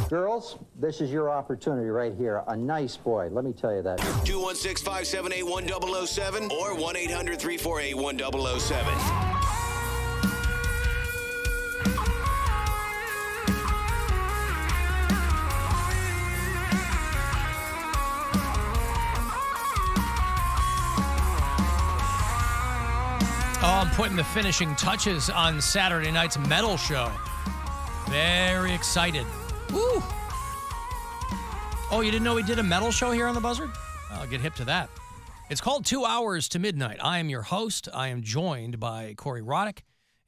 Girls, this is your opportunity right here. A nice boy, let me tell you that. 216-578-1007 or 1-800-348-1007. I'm putting the finishing touches on Saturday night's metal show. Very excited. Woo! Oh, you didn't know we did a metal show here on The Buzzard? I'll get hip to that. It's called 2 Hours to Midnight. I am your host. I am joined by Corey Roddick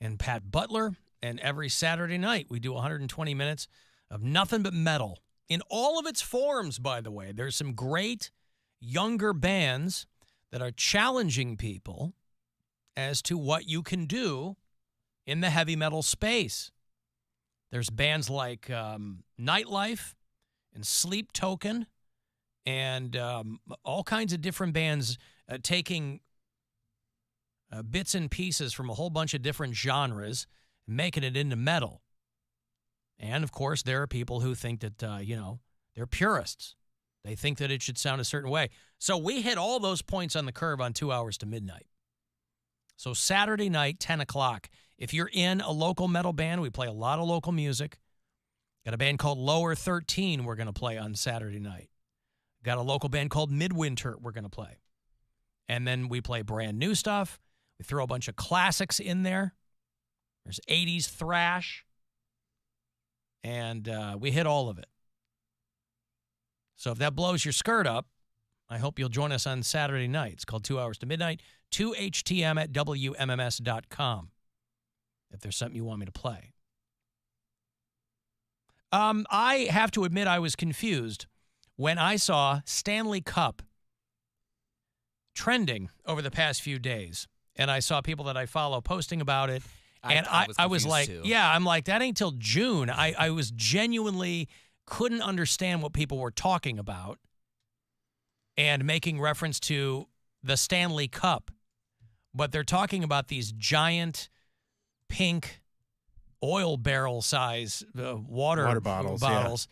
and Pat Butler. And every Saturday night, we do 120 minutes of nothing but metal. In all of its forms, by the way. There's some great younger bands that are challenging people as to what you can do in the heavy metal space. There's bands like Nightlife and Sleep Token and all kinds of different bands taking bits and pieces from a whole bunch of different genres and making it into metal. And, of course, there are people who think that, they're purists. They think that it should sound a certain way. So we hit all those points on the curve on 2 Hours to Midnight. So Saturday night, 10 o'clock. If you're in a local metal band, we play a lot of local music. Got a band called Lower 13 we're going to play on Saturday night. Got a local band called Midwinter we're going to play. And then we play brand new stuff. We throw a bunch of classics in there. There's 80s thrash. And we hit all of it. So if that blows your skirt up, I hope you'll join us on Saturday night. It's called 2 Hours to Midnight. 2HTM at WMMS.com. If there's something you want me to play. I have to admit I was confused when I saw Stanley Cup trending over the past few days. And I saw people that I follow posting about it. And I was like, too. Yeah, I'm like, that ain't till June. I was genuinely couldn't understand what people were talking about and making reference to the Stanley Cup. But they're talking about these giant pink oil barrel size water bottles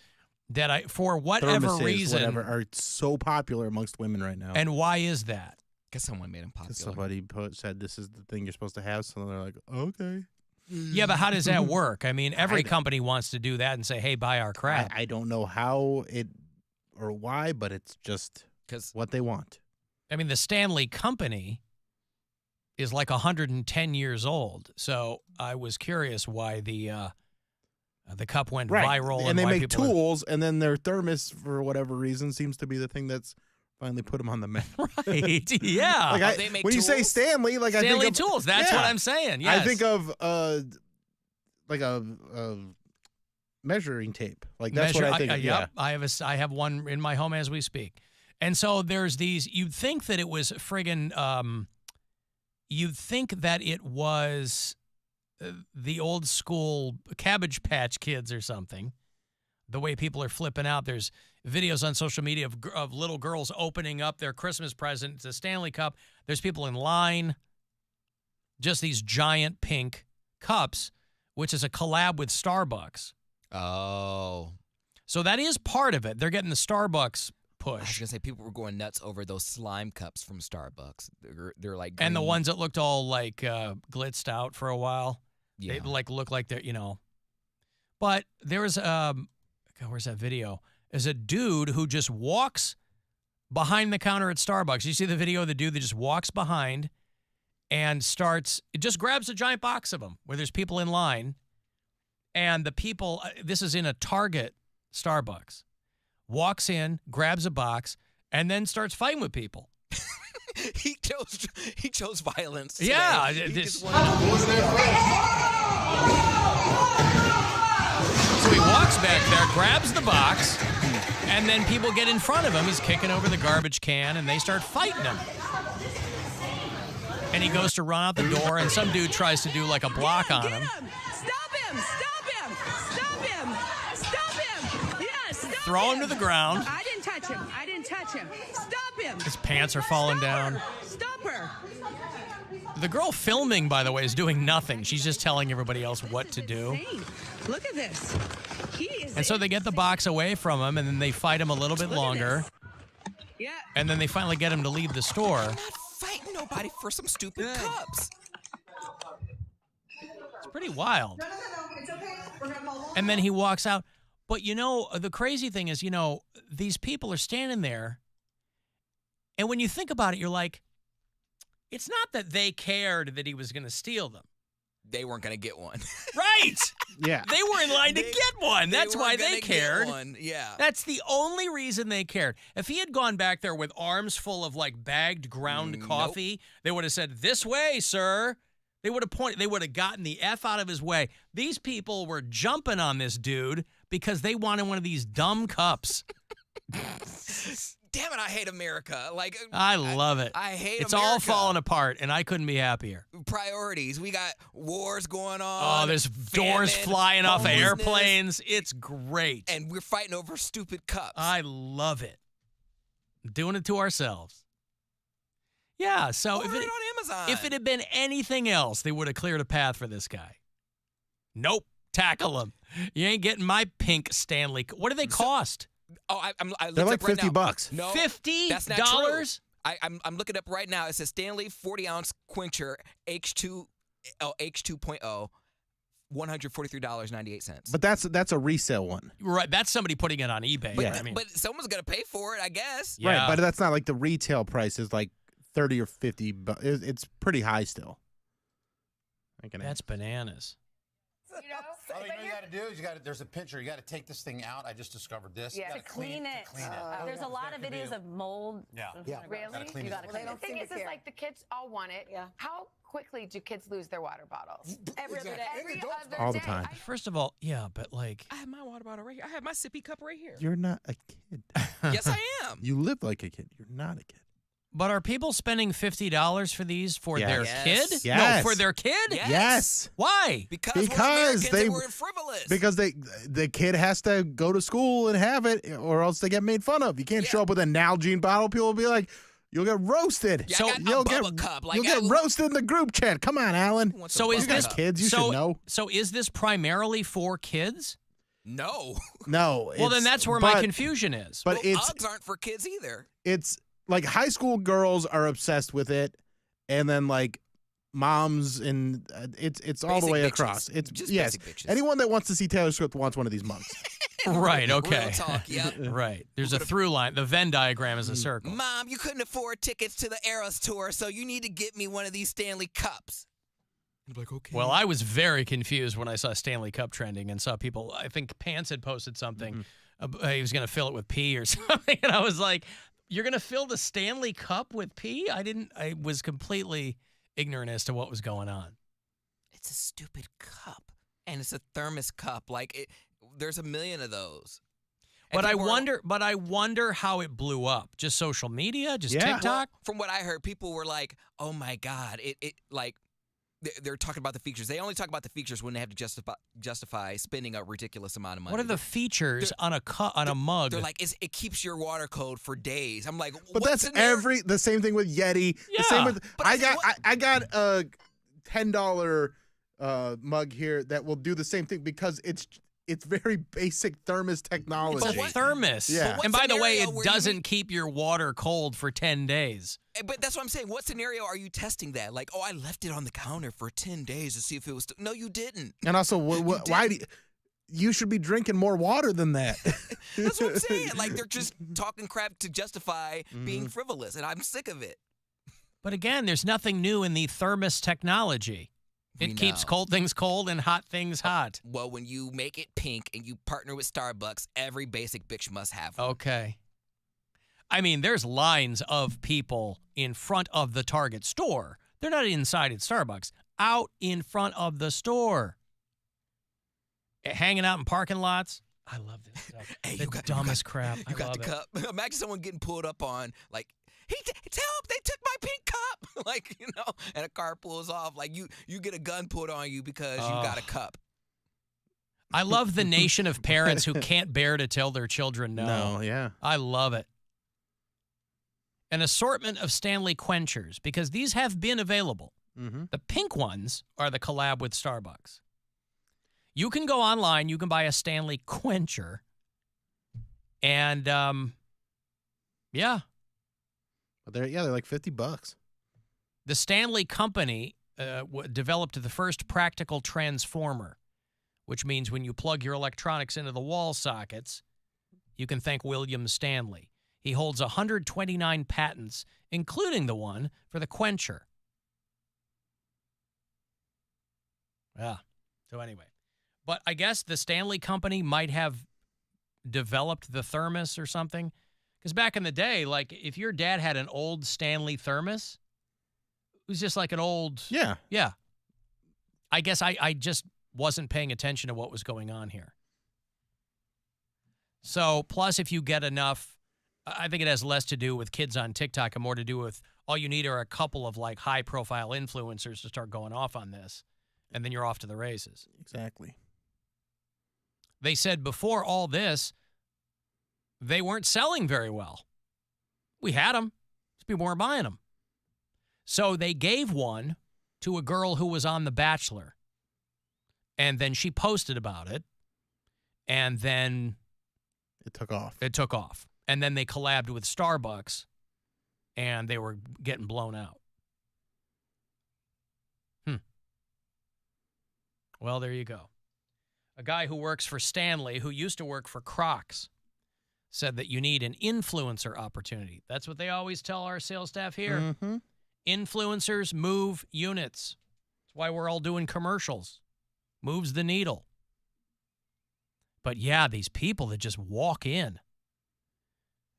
that for whatever Thermoses, reason are so popular amongst women right now. And why is that? Guess someone made them popular. Somebody said this is the thing you're supposed to have, so they're like, okay. Yeah, but how does that work? I mean, every company wants to do that and say, hey, buy our crap. I don't know how it or why, but it's just what they want. I mean, the Stanley Company is like 110 years old. So I was curious why the cup went viral. And they make tools, and then their thermos, for whatever reason, seems to be the thing that's finally put them on the map. Right, yeah. Like they make when tools? you say Stanley, like Stanley I think of, tools, that's what I'm saying, yes. I think of like a measuring tape. Like that's what I think of. Yep, I have one in my home as we speak. And so there's these, you'd think that it was friggin', you'd think that it was the old school Cabbage Patch Kids or something. The way people are flipping out. There's videos on social media of little girls opening up their Christmas present, the Stanley Cup. There's people in line. Just these giant pink cups, which is a collab with Starbucks. Oh. So that is part of it. They're getting the Starbucks push. I was going to say, people were going nuts over those slime cups from Starbucks. They're like green. And the ones that looked all like glitzed out for a while. Yeah. They look like they're, But there was, where's that video? There's a dude who just walks behind the counter at Starbucks. You see the video of the dude that just walks behind and just grabs a giant box of them where there's people in line. And the people, this is in a Target Starbucks, walks in, grabs a box, and then starts fighting with people. He chose violence. Yeah. So he walks back there, grabs the box, and then people get in front of him. He's kicking over the garbage can, and they start fighting him. And he goes to run out the door, and some dude tries to do like a block on him. Stop him! Stop him! Stop him! Stop him! Yes! Stop Throw him to the ground. I didn't touch him. I didn't touch him. Stop him! His pants are falling down. Stop her! The girl filming, by the way, is doing nothing. She's just telling everybody else what to do. Look at this. He is And so they get the box away from him, and then they fight him a little bit longer. Yeah. And then they finally get him to leave the store. I'm not fighting nobody for some stupid cups. It's pretty wild. No, it's okay. We're gonna call home. And then he walks out. But, the crazy thing is, these people are standing there. And when you think about it, you're like, it's not that they cared that he was going to steal them. They weren't going to get one. Right. Yeah. They were in line to get one. That's why they cared. Yeah. That's the only reason they cared. If he had gone back there with arms full of bagged ground coffee, they would have said, "This way, sir." They would have pointed. They would have gotten the F out of his way. These people were jumping on this dude because they wanted one of these dumb cups. Damn it, I hate America. I love it. I hate it's America. all falling apart, and I couldn't be happier. Priorities. We got wars going on. Oh, there's doors famine, flying off of homelessness, airplanes. It's great. And we're fighting over stupid cups. I love it. Doing it to ourselves. Yeah, so Order it on Amazon. if it had been anything else, they would have cleared a path for this guy. Nope. Tackle him. You ain't getting my pink Stanley. What do they cost? Oh, I They're looked like up right now. $50. No, $50? That's not true. I'm looking up right now. It says Stanley 40-ounce quencher H2 H2.0, $143.98. But that's a resale one. Right. That's somebody putting it on eBay. But, I mean, but someone's gonna pay for it, I guess. yeah. Right, but that's not like the retail price is like 30 or 50. But it's pretty high still. That's bananas. All you got to do is there's a picture. You got to take this thing out. I just discovered this. Yeah, You gotta to clean it. clean it. There's a lot of it is of mold. Yeah. Really? Gotta clean You it. gotta clean The it. thing is like the kids all want it. Yeah. How quickly do kids lose their water bottles? Every other day. Every other All the day. time. First of all, yeah, but I have my water bottle right here. I have my sippy cup right here. You're not a kid. Yes, I am. You live like a kid. You're not a kid. but are people spending $50 for these for their Yes. kid? Yes. No, for their kid? Yes. Why? Because they were frivolous. Because the kid has to go to school and have it, or else they get made fun of. You can't show up with a Nalgene bottle. People will be like, "You'll get roasted." Yeah, So I got you'll a Bubba cup. you'll get roasted in the group chat. Come on, Alan. So is You guys this kids? You should know. So is this primarily for kids? No. No. Well, then that's where my confusion is. But well, it's Uggs aren't for kids either. it's like high school girls are obsessed with it, and then like moms and it's all the Basic way bitches. across. It's Just yes. basic bitches. Anyone that wants to see Taylor Swift wants one of these mugs. Right, okay. Real talk, yeah. Right. There's a through line. The Venn diagram is a circle. Mom, you couldn't afford tickets to the Eras tour, so you need to get me one of these Stanley Cups. I'm like, okay. Well, I was very confused when I saw Stanley Cup trending and saw people, I think Pants had posted something. He was going to fill it with pee or something. And I was like, you're going to fill the Stanley Cup with pee? I was completely ignorant as to what was going on. It's a stupid cup, and it's a thermos cup. There's a million of those. And But I people are- wonder how it blew up. Just social media, just Yeah. TikTok. From what I heard, people were like, "Oh my God!" They're talking about the features. They only talk about the features when they have to justify spending a ridiculous amount of money. What are the features on a mug? They're like, it keeps your water cold for days. I'm like, But what's that's in there? the same thing with Yeti. Yeah. The same with But I got a $10 mug here that will do the same thing because it's very basic thermos technology. It's a thermos. Yeah. But And what by the way, scenario it where you doesn't need- keep your water cold for 10 days. But that's what I'm saying. What scenario are you testing that? Like, I left it on the counter for 10 days to see if it was. No, you didn't. And also, why do you should be drinking more water than that? That's what I'm saying. Like, they're just talking crap to justify being frivolous, and I'm sick of it. But again, there's nothing new in the thermos technology. We It keeps know. cold things cold and hot things hot. Well, when you make it pink and you partner with Starbucks, every basic bitch must have one. Okay. I mean, there's lines of people in front of the Target store. They're not inside at Starbucks. Out in front of the store. Hanging out in parking lots. I love this stuff. Hey, the dumbest crap. You I got love the it. cup. Imagine someone getting pulled up on, like, help, they took my pink cup. Like, and a car pulls off. Like, you get a gun pulled on you because you got a cup. I love the nation of parents who can't bear to tell their children no. No, yeah. I love it. An assortment of Stanley quenchers, because these have been available. Mm-hmm. The pink ones are the collab with Starbucks. You can go online. You can buy a Stanley quencher. And, yeah. They're like $50. The Stanley company developed the first practical transformer, which means when you plug your electronics into the wall sockets, you can thank William Stanley. He holds 129 patents, including the one for the quencher. Yeah. So anyway, but I guess the Stanley company might have developed the thermos or something. Because back in the day, like if your dad had an old Stanley thermos, it was just like an old. Yeah. Yeah. I guess I just wasn't paying attention to what was going on here. So, plus if you get enough, I think it has less to do with kids on TikTok and more to do with all you need are a couple of like high profile influencers to start going off on this. And then you're off to the races. Exactly. They said before all this, they weren't selling very well. We had them. People weren't buying them. So they gave one to a girl who was on The Bachelor. And then she posted about it. And then it took off. It took off. And then they collabed with Starbucks. And they were getting blown out. Well, there you go. A guy who works for Stanley, who used to work for Crocs, said that you need an influencer opportunity. That's what they always tell our sales staff here. Mm-hmm. Influencers move units. That's why we're all doing commercials. Moves the needle. But yeah, these people that just walk in.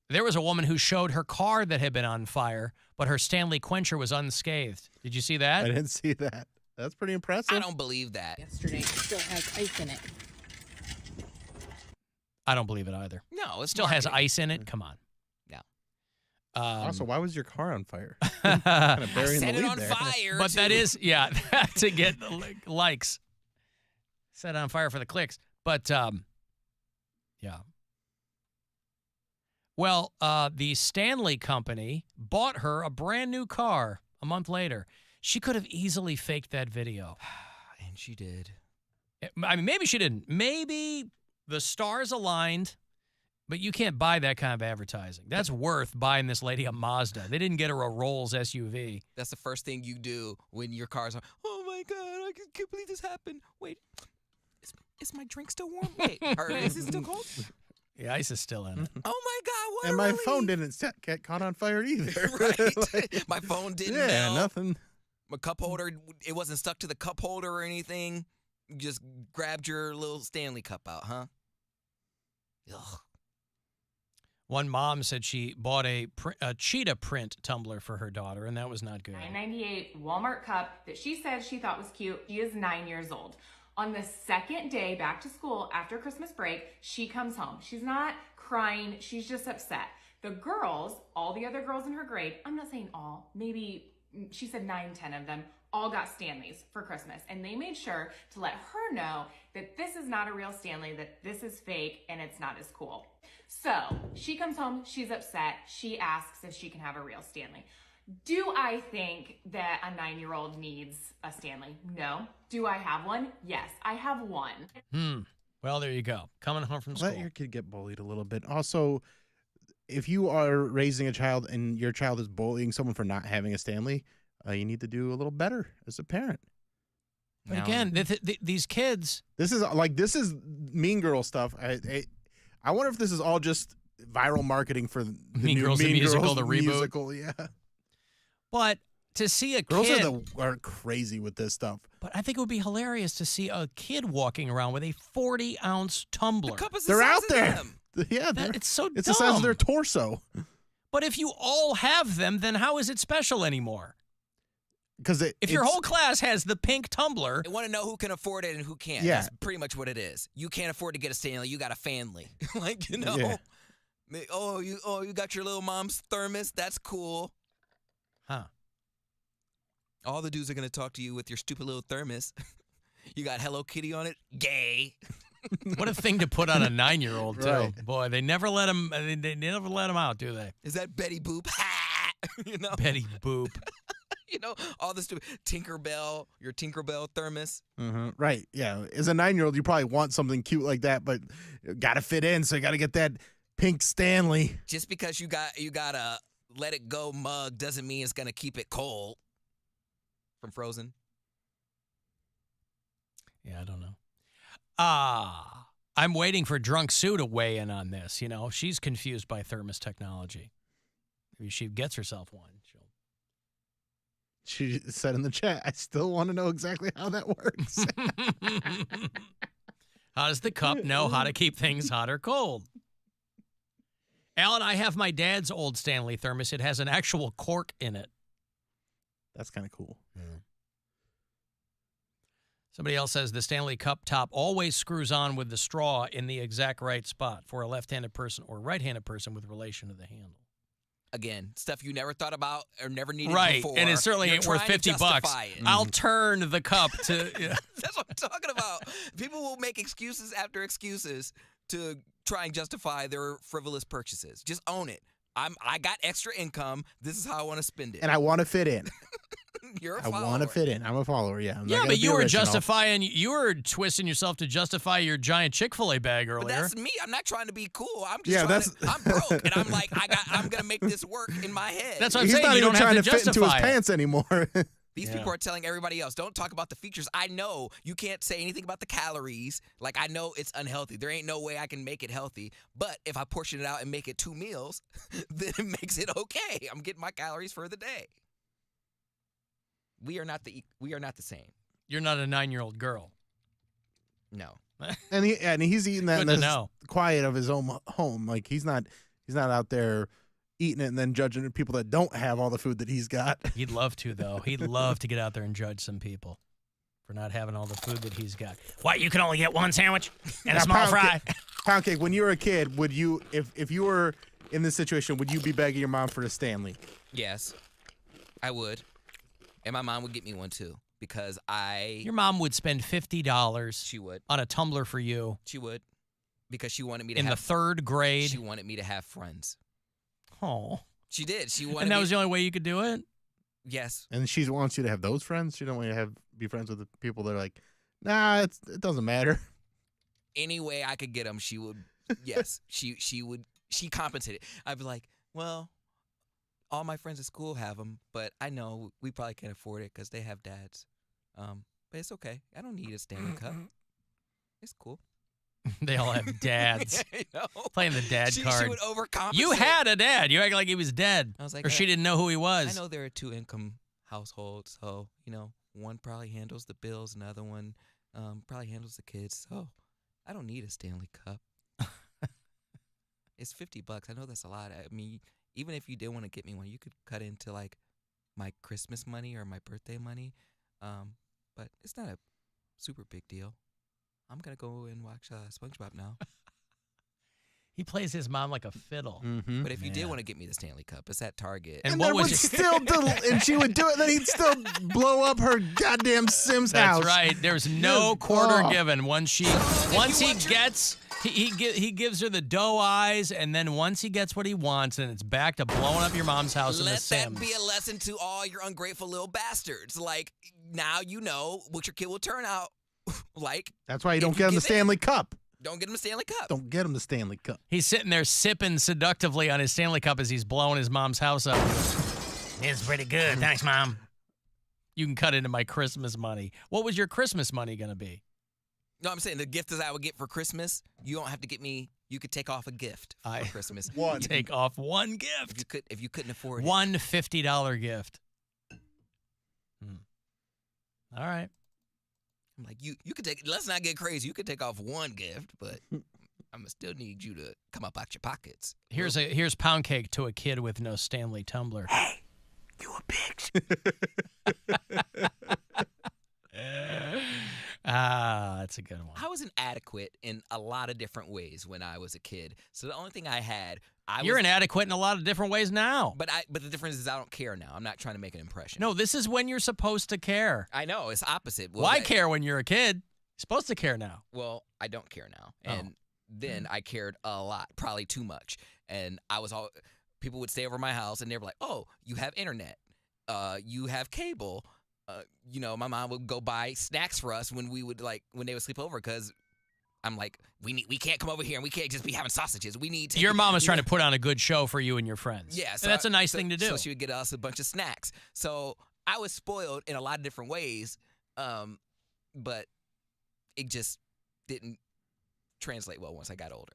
There was a woman who showed her car that had been on fire, but her Stanley quencher was unscathed. Did you see that? I didn't see that. That's pretty impressive. I don't believe that. Yesterday still has ice in it. I don't believe it either. No, it still has ice in it. Come on. Yeah. Also, why was your car on fire? I burying set the it lead on there. fire. But too. that is, yeah, to get likes. Set on fire for the clicks. But, yeah. Well, the Stanley company bought her a brand new car a month later. She could have easily faked that video. And she did. I mean, maybe she didn't. Maybe the stars aligned, but you can't buy that kind of advertising. That's worth buying this lady a Mazda. They didn't get her a Rolls SUV. That's the first thing you do when your car's on. Oh, my God, I can't believe this happened. Wait, is my drink still warm? Wait, or is it still cold? The ice is still in it. Oh, my God, what And a my relief. phone didn't get caught on fire either. Right. My phone didn't Yeah, melt. nothing. My cup holder, it wasn't stuck to the cup holder or anything. You just grabbed your little Stanley cup out, huh? Ugh. One mom said she bought a cheetah print tumbler for her daughter, and that was not good. $9.98 Walmart cup that she said she thought was cute. She is 9 years old. On the second day back to school after Christmas break, she comes home. She's not crying. She's just upset. The girls, all the other girls in her grade, I'm not saying all, maybe she said 9, 10 of them, all got Stanleys for Christmas. And they made sure to let her know that this is not a real Stanley, that this is fake and it's not as cool. So she comes home, she's upset. She asks if she can have a real Stanley. Do I think that a 9-year-old needs a Stanley? No. Do I have one? Yes, I have one. Well, there you go. Coming home from school. Let your kid get bullied a little bit. Also, if you are raising a child and your child is bullying someone for not having a Stanley, you need to do a little better as a parent. But again, these kids. This is Mean Girl stuff. I wonder if this is all just viral marketing for the Mean new Girls, the Mean musical, Girls the reboot. musical, yeah. But to see a Girls kid. are crazy with this stuff. But I think it would be hilarious to see a kid walking around with a 40-ounce tumbler. The cup is They're the size out of there. them. Yeah, It's so it's dumb. the size of their torso. But if you all have them, then how is it special anymore? Because If your whole class has the pink tumbler, I want to know who can afford it and who can't. Yeah. That's pretty much what it is. You can't afford to get a Stanley. You got a family. Like, you know. Yeah. You got your little mom's thermos. That's cool. huh? All the dudes are going to talk to you with your stupid little thermos. You got Hello Kitty on it. Gay. What a thing to put on a 9-year-old too. Right. Boy, they never let him. They never let him out, do they? Is that Betty Boop? You know. Betty Boop. You know, all the stupid Tinkerbell, your Tinkerbell thermos. Right. Yeah. As a 9-year-old, you probably want something cute like that, but got to fit in. So you got to get that pink Stanley. Just because you got a let it go mug doesn't mean it's going to keep it cold. From Frozen. Yeah, I don't know. I'm waiting for Drunk Sue to weigh in on this. You know, she's confused by thermos technology. Maybe she gets herself one. She said in the chat, I still want to know exactly how that works. How does the cup know how to keep things hot or cold? Alan, I have my dad's old Stanley thermos. It has an actual cork in it. That's kind of cool. Yeah. Somebody else says the Stanley Cup top always screws on with the straw in the exact right spot for a left-handed person or right-handed person with relation to the handle. Again, stuff you never thought about or never needed before. Right, and it certainly ain't worth $50. I'll turn the cup to... Yeah. That's what I'm talking about. People will make excuses after excuses to try and justify their frivolous purchases. Just own it. I got extra income. This is how I want to spend it. And I want to fit in. You're a follower. I want to fit in. I'm a follower, yeah. Yeah, but you were twisting yourself to justify your giant Chick-fil-A bag earlier. But that's me. I'm not trying to be cool. I'm just I'm broke, and I'm like, I'm going to make this work in my head. That's what I'm saying. You don't have to justify fit into his pants anymore. These people are telling everybody else, don't talk about the features. I know you can't say anything about the calories. Like, I know it's unhealthy. There ain't no way I can make it healthy. But if I portion it out and make it 2 meals, then it makes it okay. I'm getting my calories for the day. We are not the same. You're not a 9-year-old girl. No. And he's eating that in the quiet of his own home. Like he's not out there eating it and then judging the people that don't have all the food that he's got. He'd love to, though. He'd love to get out there and judge some people for not having all the food that he's got. Why, you can only get one sandwich and a small fry? Poundcake, when you were a kid, would you, if you were in this situation, would you be begging your mom for a Stanley? Yes, I would. And my mom would get me one, too, because Your mom would spend $50 She would. On a tumbler for you. She would. Because she wanted me to in the 3rd grade. She wanted me to have friends. Oh. She did. She wanted And that was the only way you could do it? Yes. And she wants you to have those friends? She don't want you to be friends with the people that are like, nah, it doesn't matter. Any way I could get them, she would. Yes. She would. She compensated. I'd be like, well, all my friends at school have them, but I know we probably can't afford it because they have dads. But it's okay. I don't need a Stanley Cup. It's cool. They all have dads. Playing the dad card. She would overcompensate. You had a dad. You act like he was dead. I was like, or she didn't know who he was. I know there are 2-income households, so, one probably handles the bills, and the other one probably handles the kids. So I don't need a Stanley Cup. It's $50. I know that's a lot. I mean, even if you did want to get me one, you could cut into like my Christmas money or my birthday money. But it's not a super big deal. I'm going to go and watch SpongeBob now. He plays his mom like a fiddle. Mm-hmm. But if you did want to get me the Stanley Cup, it's at Target. And what was and she would do it, then he'd still blow up her goddamn Sims house. That's right. There's no quarter given. Once he gives her the doe eyes, and then once he gets what he wants, and it's back to blowing up your mom's house in The Sims. Let that be a lesson to all your ungrateful little bastards. Like, now you know what your kid will turn out like. That's why you don't get him the Stanley Cup. Don't get him a Stanley Cup. Don't get him the Stanley Cup. He's sitting there sipping seductively on his Stanley Cup as he's blowing his mom's house up. It's pretty good. Thanks, Mom. You can cut into my Christmas money. What was your Christmas money going to be? No, I'm saying the gift that I would get for Christmas, you don't have to get me. You could take off a gift for Christmas. Take off one gift. If you couldn't afford it. One $50 gift. All right. I'm like, you could take, let's not get crazy. You could take off one gift, but I'm going to still need you to come up out your pockets. Here's Poundcake to a kid with no Stanley tumbler. Hey, you a bitch. That's a good one. I was inadequate in a lot of different ways when I was a kid. So the only thing I had, You're inadequate in a lot of different ways now. But the difference is I don't care now. I'm not trying to make an impression. No, this is when you're supposed to care. I know, it's opposite. Well, why care when you're a kid? You're supposed to care now. Well, I don't care now. And then I cared a lot, probably too much. And people would stay over my house and they were like, "Oh, you have internet." you have cable. My mom would go buy snacks for us when they would sleep over because I'm like, we can't come over here and we can't just be having sausages. We need to. Your mom was trying to put on a good show for you and your friends. Yeah, and that's a nice thing to do. So she would get us a bunch of snacks. So I was spoiled in a lot of different ways, but it just didn't translate well once I got older.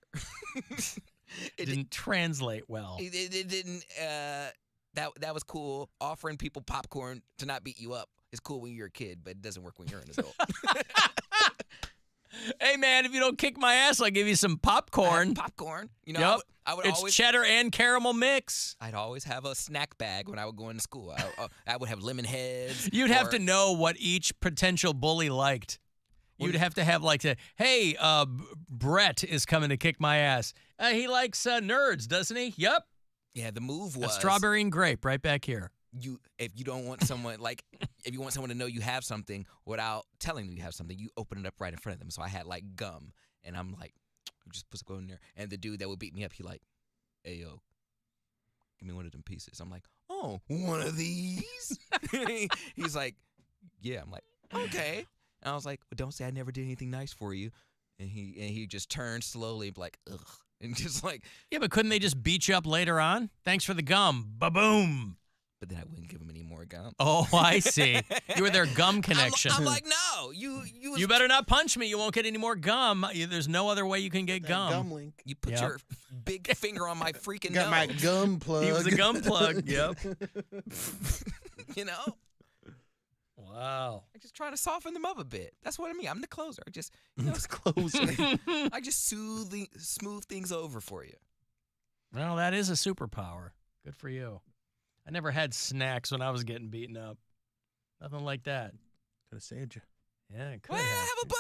It didn't translate well. It didn't. That was cool. Offering people popcorn to not beat you up is cool when you're a kid, but it doesn't work when you're an adult. Hey, man, if you don't kick my ass, I'll give you some popcorn. Popcorn. Yep. I would it's always cheddar and caramel mix. I'd always have a snack bag when I would go into school. I would have lemon heads. You'd have to know what each potential bully liked. You'd have to have hey, Brett is coming to kick my ass. He likes nerds, doesn't he? Yep. Yeah, the move was a strawberry and grape right back here. If you don't want someone if you want someone to know you have something without telling them you have something, you open it up right in front of them. So I had gum, and I'm like, just put go in there, and the dude that would beat me up, he like, hey yo, give me one of them pieces. I'm like, oh, one of these? He's like, yeah. I'm like, okay. And I was like, well, don't say I never did anything nice for you. And he just turned slowly, like, ugh, and just like, yeah, but couldn't they just beat you up later on? Thanks for the gum, ba-boom. But then I wouldn't give him any more gum. Oh, I see. You were their gum connection. I'm like, no, you better not punch me. You won't get any more gum. There's no other way you can get gum. Gum link. You put your big finger on my freaking Got nose. my gum plug. He was a gum plug. Yep. Wow. I just try to soften them up a bit. That's what I mean. I'm the closer. I just closer. I just smooth things over for you. Well, that is a superpower. Good for you. I never had snacks when I was getting beaten up. Nothing like that. Could have saved you. Yeah, it could Well, have. have a